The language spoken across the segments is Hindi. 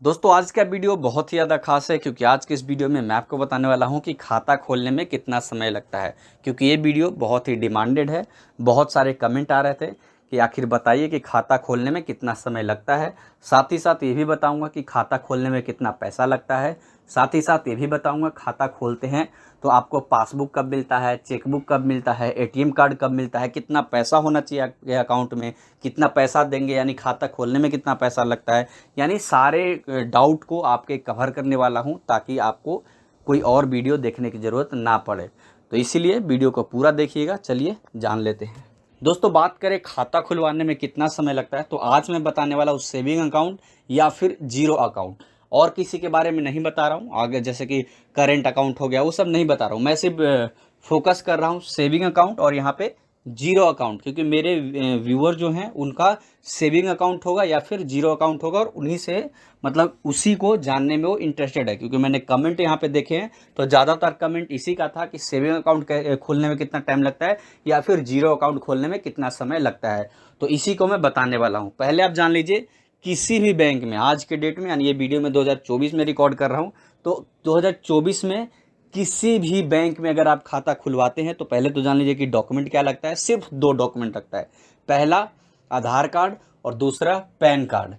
दोस्तों आज का वीडियो बहुत ही ज़्यादा खास है क्योंकि आज के इस वीडियो में मैं आपको बताने वाला हूं कि खाता खोलने में कितना समय लगता है। क्योंकि ये वीडियो बहुत ही डिमांडेड है। बहुत सारे कमेंट आ रहे थे कि आखिर बताइए कि खाता खोलने में कितना समय लगता है। साथ ही साथ ये भी बताऊंगा कि खाता खोलने में कितना पैसा लगता है। साथ ही साथ ये भी बताऊंगा खाता खोलते हैं तो आपको पासबुक कब मिलता है, चेकबुक कब मिलता है, एटीएम कार्ड कब मिलता है, कितना पैसा होना चाहिए आपके अकाउंट में, कितना पैसा देंगे यानी खाता खोलने में कितना पैसा लगता है। यानी सारे डाउट को आपके कवर करने वाला हूं ताकि आपको कोई और वीडियो देखने की ज़रूरत ना पड़े। तो इसीलिए वीडियो को पूरा देखिएगा। चलिए जान लेते हैं। दोस्तों बात करें खाता खुलवाने में कितना समय लगता है तो आज मैं बताने वाला हूँ सेविंग अकाउंट या फिर जीरो अकाउंट। और किसी के बारे में नहीं बता रहा हूँ आगे, जैसे कि करेंट अकाउंट हो गया, वो सब नहीं बता रहा हूँ। मैं सिर्फ फोकस कर रहा हूँ सेविंग अकाउंट और यहाँ पे जीरो अकाउंट, क्योंकि मेरे व्यूअर जो हैं उनका सेविंग अकाउंट होगा या फिर जीरो अकाउंट होगा और उन्हीं से मतलब उसी को जानने में वो इंटरेस्टेड है। क्योंकि मैंने कमेंट यहाँ पे देखे हैं तो ज़्यादातर कमेंट इसी का था कि सेविंग अकाउंट खोलने में कितना टाइम लगता है या फिर जीरो अकाउंट खोलने में कितना समय लगता है। तो इसी को मैं बताने वाला हूँ। पहले आप जान लीजिए, किसी भी बैंक में आज के डेट में, यानी ये वीडियो में 2024 में रिकॉर्ड कर रहा हूँ, तो 2024 में किसी भी बैंक में अगर आप खाता खुलवाते हैं तो पहले तो जान लीजिए कि डॉक्यूमेंट क्या लगता है। सिर्फ दो डॉक्यूमेंट लगता है। पहला आधार कार्ड और दूसरा पैन कार्ड।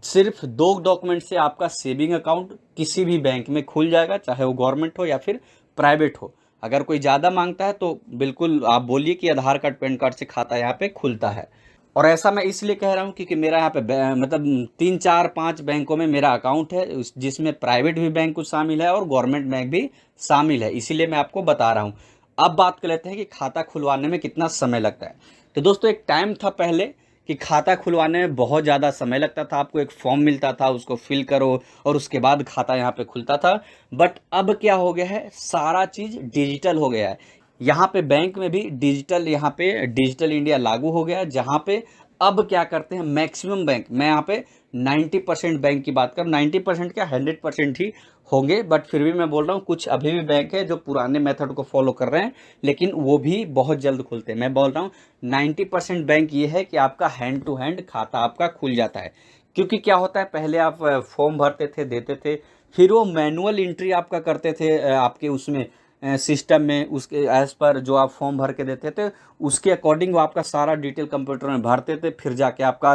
सिर्फ दो डॉक्यूमेंट से आपका सेविंग अकाउंट किसी भी बैंक में खुल जाएगा, चाहे वो गवर्नमेंट हो या फिर प्राइवेट हो। अगर कोई ज़्यादा मांगता है तो बिल्कुल आप बोलिए कि आधार कार्ड पैन कार्ड से खाता यहाँ पे खुलता है। और ऐसा मैं इसलिए कह रहा हूँ क्योंकि मेरा यहाँ पे मतलब 3 4 5 बैंकों में मेरा अकाउंट है, जिसमें प्राइवेट भी बैंक कुछ शामिल है और गवर्नमेंट बैंक भी शामिल है। इसीलिए मैं आपको बता रहा हूँ। अब बात कर लेते हैं कि खाता खुलवाने में कितना समय लगता है। तो दोस्तों एक टाइम था पहले कि खाता खुलवाने में बहुत ज़्यादा समय लगता था। आपको एक फॉर्म मिलता था, उसको फिल करो और उसके बाद खाता यहाँ पे खुलता था। बट अब क्या हो गया है, सारा चीज़ डिजिटल हो गया है। यहाँ पे बैंक में भी डिजिटल, यहाँ पे डिजिटल इंडिया लागू हो गया है, जहाँ पे अब क्या करते हैं मैक्सिमम बैंक, मैं यहाँ पे 90% बैंक की बात करूँ, 90% क्या 100% ही होंगे, बट फिर भी मैं बोल रहा हूँ कुछ अभी भी बैंक है जो पुराने मेथड को फॉलो कर रहे हैं, लेकिन वो भी बहुत जल्द खुलते हैं। मैं बोल रहा हूँ 90% बैंक ये है कि आपका हैंड टू हैंड खाता आपका खुल जाता है। क्योंकि क्या होता है, पहले आप फॉर्म भरते थे, देते थे, फिर वो मैनुअल एंट्री आपका करते थे आपके उसमें सिस्टम में, उसके एज पर जो आप फॉर्म भर के देते थे उसके अकॉर्डिंग वो आपका सारा डिटेल कंप्यूटर में भरते थे, फिर जाके आपका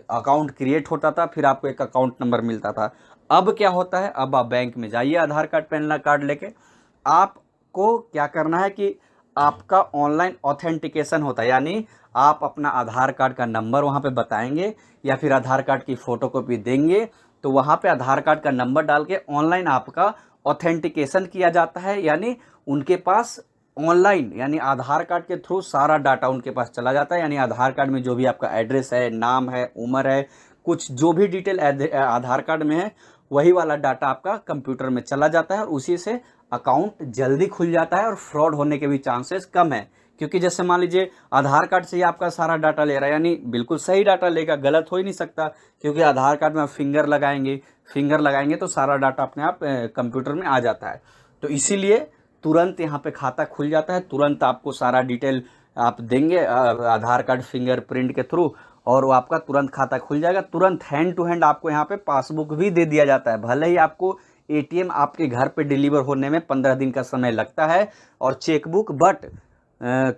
अकाउंट क्रिएट होता था, फिर आपको एक अकाउंट नंबर मिलता था। अब क्या होता है, अब आप बैंक में जाइए आधार कार्ड पैन कार्ड लेके, आपको क्या करना है कि आपका ऑनलाइन ऑथेंटिकेशन होता है। यानी आप अपना आधार कार्ड का नंबर वहाँ पे बताएंगे या फिर आधार कार्ड की फ़ोटोकॉपी देंगे, तो वहाँ पे आधार कार्ड का नंबर डाल के ऑनलाइन आपका ऑथेंटिकेशन किया जाता है। यानी उनके पास ऑनलाइन, यानी आधार कार्ड के थ्रू सारा डाटा उनके पास चला जाता है। यानी आधार कार्ड में जो भी आपका एड्रेस है, नाम है, उम्र है, कुछ जो भी डिटेल आधार कार्ड में है, वही वाला डाटा आपका कंप्यूटर में चला जाता है और उसी से अकाउंट जल्दी खुल जाता है और फ्रॉड होने के भी चांसेस कम है। क्योंकि जैसे मान लीजिए आधार कार्ड से ही आपका सारा डाटा ले रहा है, यानी बिल्कुल सही डाटा लेगा, गलत हो ही नहीं सकता। क्योंकि आधार कार्ड में आप फिंगर लगाएंगे तो सारा डाटा अपने आप कंप्यूटर में आ जाता है। तो इसीलिए तुरंत यहाँ पे खाता खुल जाता है। तुरंत आपको सारा डिटेल आप देंगे आधार कार्ड फिंगरप्रिंट के थ्रू और वो आपका तुरंत खाता खुल जाएगा। तुरंत हैंड टू हैंड आपको यहाँ पे पासबुक भी दे दिया जाता है। भले ही आपको एटीएम आपके घर पे डिलीवर होने में 15 दिन का समय लगता है और चेकबुक, बट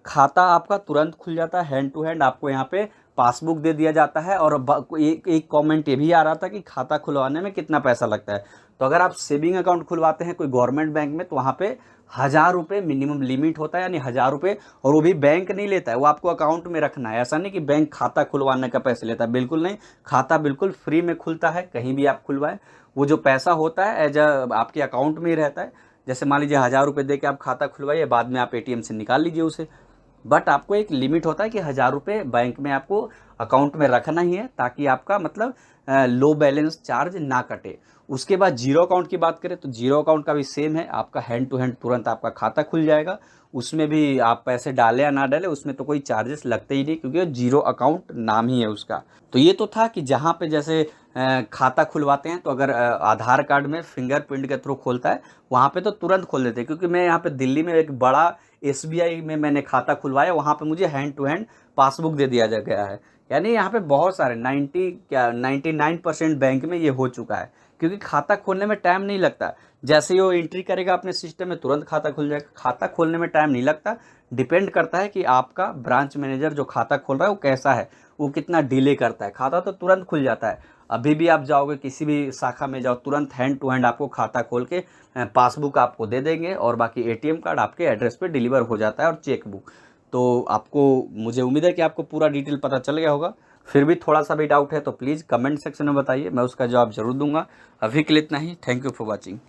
खाता आपका तुरंत खुल जाता है। हैंड टू हैंड आपको यहाँ पे पासबुक दे दिया जाता है। और एक कमेंट ये भी आ रहा था कि खाता खुलवाने में कितना पैसा लगता है। तो अगर आप सेविंग अकाउंट खुलवाते हैं कोई गवर्नमेंट बैंक में तो वहाँ पे 1000 रुपये मिनिमम लिमिट होता है, यानी 1000 रुपये। और वो भी बैंक नहीं लेता है, वो आपको अकाउंट में रखना है। ऐसा नहीं कि बैंक खाता खुलवाने का पैसे लेता है, बिल्कुल नहीं। खाता बिल्कुल फ्री में खुलता है, कहीं भी आप खुलवाएं। वो जो पैसा होता है एज आपके अकाउंट में ही रहता है। जैसे मान लीजिए 1000 रुपये दे के आप खाता खुलवाइए, बाद में आप एटीएम से निकाल लीजिए उसे। बट आपको एक लिमिट होता है कि 1000 रुपये बैंक में आपको अकाउंट में रखना ही है, ताकि आपका मतलब लो बैलेंस चार्ज ना कटे। उसके बाद जीरो अकाउंट की बात करें तो जीरो अकाउंट का भी सेम है। आपका हैंड टू हैंड तुरंत आपका खाता खुल जाएगा। उसमें भी आप पैसे डालें या ना डालें, उसमें तो कोई चार्जेस लगते ही नहीं, क्योंकि जीरो अकाउंट नाम ही है उसका। तो ये तो था कि जहाँ पे जैसे खाता खुलवाते हैं तो अगर आधार कार्ड में फिंगरप्रिंट के थ्रू खोलता है, वहाँ पे तो तुरंत खोल देते हैं। क्योंकि मैं यहाँ पे दिल्ली में एक बड़ा SBI में मैंने खाता खुलवाया, वहाँ पे मुझे हैंड टू हैंड पासबुक दे दिया जा गया है। यानी यहाँ पे बहुत सारे 99% बैंक में ये हो चुका है, क्योंकि खाता खोलने में टाइम नहीं लगता। जैसे ही वो एंट्री करेगा अपने सिस्टम में, तुरंत खाता खुल जाएगा। खाता खोलने में टाइम नहीं लगता, डिपेंड करता है कि आपका ब्रांच मैनेजर जो खाता खोल रहा है वो कैसा है, वो कितना डिले करता है। खाता तो तुरंत खुल जाता है। अभी भी आप जाओगे किसी भी शाखा में जाओ, तुरंत हैंड टू हैंड आपको खाता खोल के पासबुक आपको दे देंगे, और बाकी ATM कार्ड आपके एड्रेस पे डिलीवर हो जाता है, और चेक बुक। तो आपको, मुझे उम्मीद है कि आपको पूरा डिटेल पता चल गया होगा। फिर भी थोड़ा सा भी डाउट है तो प्लीज़ कमेंट सेक्शन में बताइए, मैं उसका जवाब ज़रूर दूंगा। अभी के लिए इतना ही। Thank you for watching.